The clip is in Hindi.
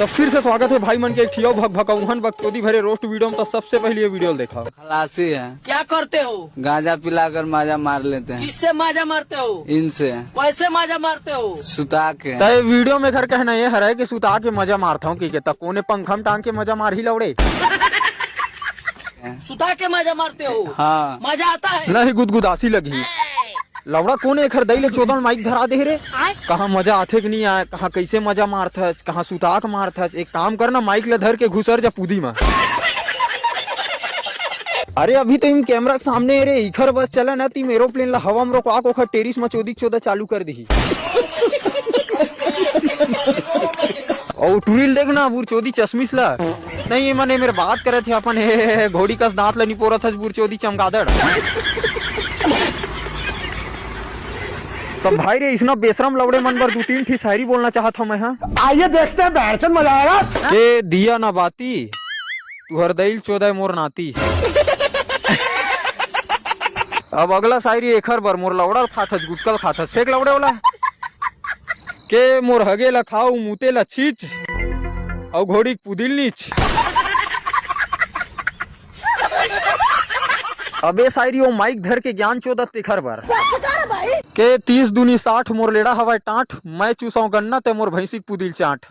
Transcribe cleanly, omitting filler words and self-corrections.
तो फिर से स्वागत है भाई मन के एक ठियो भक भकौहन बकचोदी भरे रोस्ट वीडियो में। तो सबसे पहले ये वीडियो देखा। खलासी है। क्या करते हो? गांजा पिलाकर माजा मार लेते हैं। किससे माजा मारते हो? इनसे। कैसे माजा मारते हो? सुता के। तो वीडियो में घर कहना ये है कि सुता के मजा मारता हूँ की तब कोने पंखम टांग के मजा मार ही लौड़े। सुता के माजा मारते हो? हाँ। मजा आता है? नहीं गुदगुदासी लगी लौड़ा कोने खर दई ले 14 माइक धरा दे रे। कहाँ मजा आथे कि नहीं आए, कहाँ कैसे मजा मारता, कहाँ सुताक मारता। एक काम करना माइक ले धर के घुसर जा पूदी में। अरे अभी तो इन कैमरा के सामने रे इखर बस चला ना तीम एरोप्लेन ला हवा में रोकवा को टेरिस में 14 चालू कर दी। और टूरिल देखना बुर चोदी चश्मिश ला नहीं मने मेरे बात करे थे अपन घोड़ी कस दांत ला नहीं पोरा था बुर चोदी चमगादड़। तो भाई रे इसना बेशरम लवड़े मन पर 2-3 ठी शायरी बोलना चाहता हूँ मैं। हाँ आइए देखते हैं बैठचंद मजा आएगा। के दिया ना बाती तू हरदैल 14 मोर नाती। अब अगला शायरी एखर बर मोर लवड़ा खाथस गुटकल खाथस फेंक लवड़े वाला के मोर हगे ला खाऊ मुते ला छीच और घोड़ी पुदिल नीच। अबे शायरी वो माइक धर के ज्ञान चोदत तेखर बर के 30 दूनी 60 मोर लेड़ा हवाई टाँट मैं चूसाऊ गन्ना ते मोर भैंसी पुदिल चाट।